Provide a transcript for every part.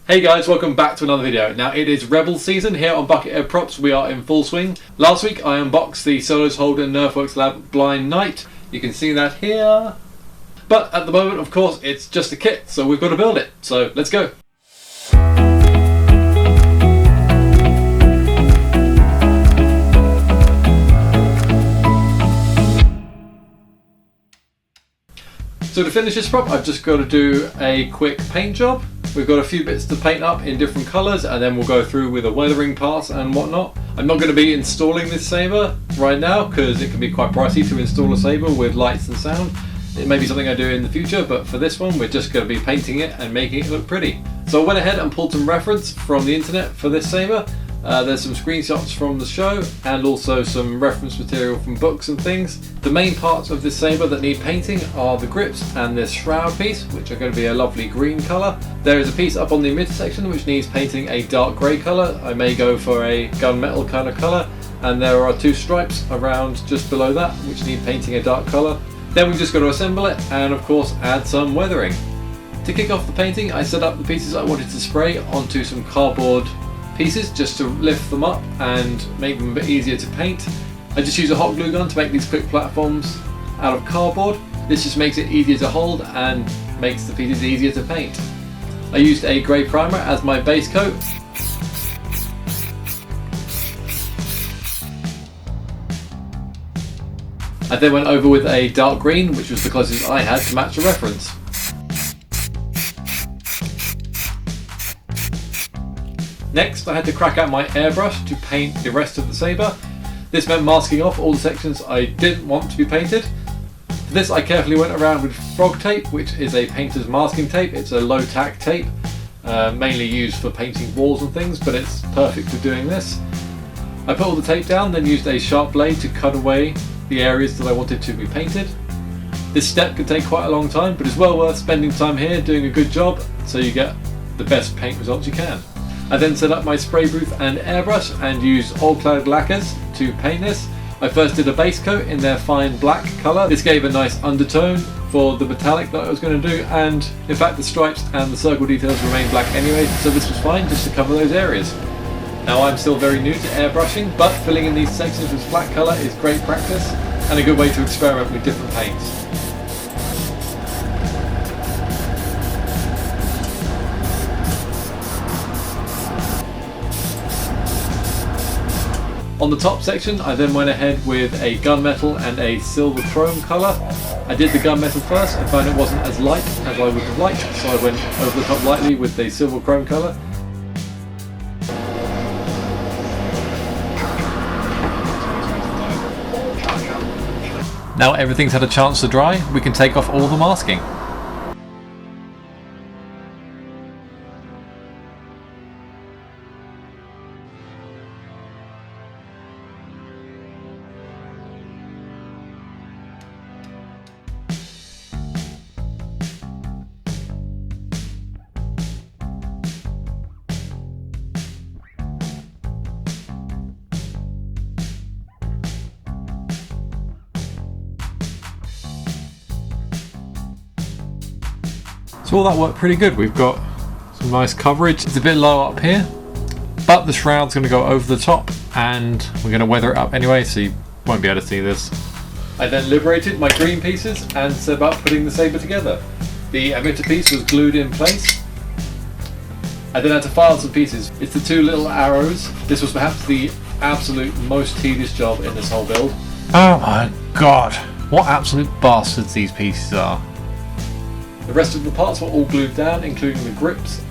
Hey guys, welcome back to another video. Now it is Rebel season here on Buckethead Props. We are in full swing. Last week I unboxed the Solos Holden NerfworXlab Blind Knight. You can see that here. But at the moment, of course, it's just a kit, so we've got to build it. So let's go. So to finish this prop, I've just got to do a quick paint job. We've got a few bits to paint up in different colours, and then we'll go through with the weathering parts and whatnot. I'm not going to be installing this saber right now because it can be quite pricey to install a saber with lights and sound. It may be something I do in the future, but for this one we're just going to be painting it and making it look pretty. So I went ahead and pulled some reference from the internet for this saber. There's some screenshots from the show and also some reference material from books and things. The main parts of this saber that need painting are the grips and this shroud piece, which are going to be a lovely green colour. There is a piece up on the emitter section which needs painting a dark grey colour. I may go for a gunmetal kind of colour. And there are two stripes around just below that which need painting a dark colour. Then we've just got to assemble it and of course add some weathering. To kick off the painting, I set up the pieces I wanted to spray onto some cardboard pieces just to lift them up and make them a bit easier to paint. I just use a hot glue gun to make these quick platforms out of cardboard. This just makes it easier to hold and makes the pieces easier to paint. I used a grey primer as my base coat. I then went over with a dark green, which was the closest I had to match the reference. Next, I had to crack out my airbrush to paint the rest of the saber. This meant masking off all the sections I didn't want to be painted. For this, I carefully went around with frog tape, which is a painter's masking tape. It's a low tack tape, mainly used for painting walls and things, but it's perfect for doing this. I put all the tape down, then used a sharp blade to cut away the areas that I wanted to be painted. This step could take quite a long time, but it's well worth spending time here doing a good job so you get the best paint results you can. I then set up my spray booth and airbrush and used oil-clad lacquers to paint this. I first did a base coat in their fine black colour. This gave a nice undertone for the metallic that I was going to do, and in fact the stripes and the circle details remain black anyway, so this was fine just to cover those areas. Now I'm still very new to airbrushing, but filling in these sections with flat colour is great practice and a good way to experiment with different paints. On the top section, I then went ahead with a gunmetal and a silver chrome colour. I did the gunmetal first and found it wasn't as light as I would have liked, so I went over the top lightly with the silver chrome colour. Now everything's had a chance to dry, we can take off all the masking. So all that worked pretty good. We've got some nice coverage. It's a bit low up here, but the shroud's going to go over the top and we're going to weather it up anyway, so you won't be able to see this. I then liberated my green pieces and set about putting the saber together. The emitter piece was glued in place. I then had to file some pieces. It's the two little arrows. This was perhaps the absolute most tedious job in this whole build. Oh my god, what absolute bastards these pieces are. The rest of the parts were all glued down, including the grips.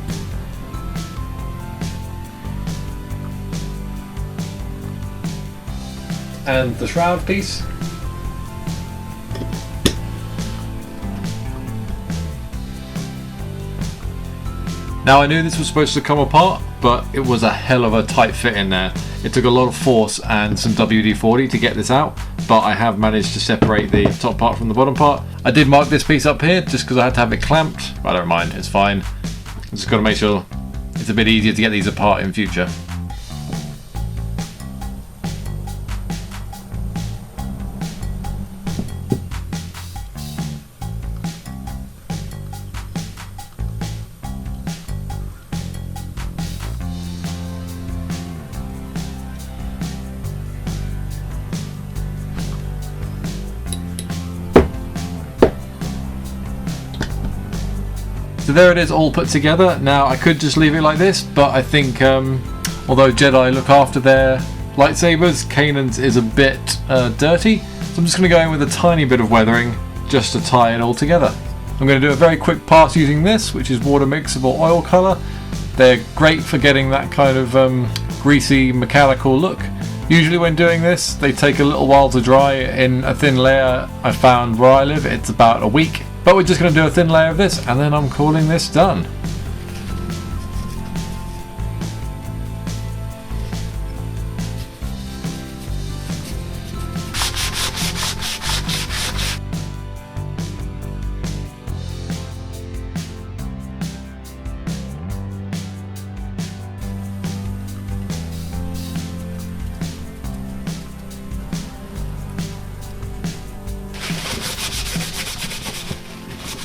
And the shroud piece. Now I knew this was supposed to come apart, but it was a hell of a tight fit in there. It took a lot of force and some WD-40 to get this out, but I have managed to separate the top part from the bottom part. I did mark this piece up here just because I had to have it clamped, but I don't mind, it's fine. I just got to make sure it's a bit easier to get these apart in future. So there it is, all put together. Now I could just leave it like this, but I think although Jedi look after their lightsabers, Kanan's is a bit dirty. So I'm just going to go in with a tiny bit of weathering just to tie it all together. I'm going to do a very quick pass using this, which is water mixable oil colour. They're great for getting that kind of greasy mechanical look. Usually when doing this, they take a little while to dry in a thin layer. I found where I live it's about a week. But we're just going to do a thin layer of this and then I'm calling this done.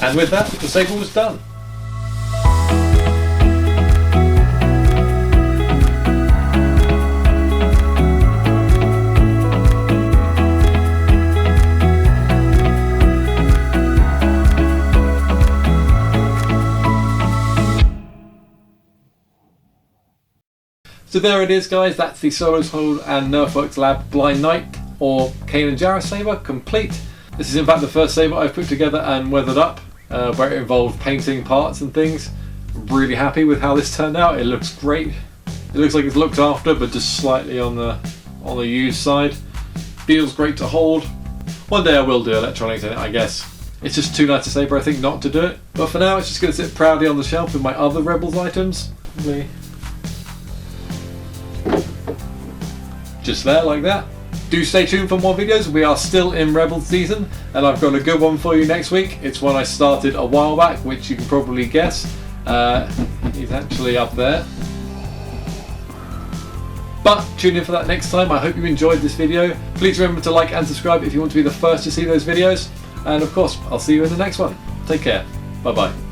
And with that, the saber was done. So there it is, guys, that's the Solo's Hold and NerfworXlab Blind Knight or Kanan Jarrus saber complete. This is in fact the first saber I've put together and weathered up, where it involved painting parts and things. I'm really happy with how this turned out. It looks great. It looks like it's looked after, but just slightly on the used side. Feels great to hold. One day I will do electronics in it, I guess. It's just too nice a saber, I think, not to do it. But for now, it's just going to sit proudly on the shelf with my other Rebels items. Probably just there, like that. Do stay tuned for more videos. We are still in Rebels season, and I've got a good one for you next week. It's one I started a while back, which you can probably guess. He's actually up there. But tune in for that next time. I hope you enjoyed this video. Please remember to like and subscribe if you want to be the first to see those videos. And of course, I'll see you in the next one. Take care. Bye bye.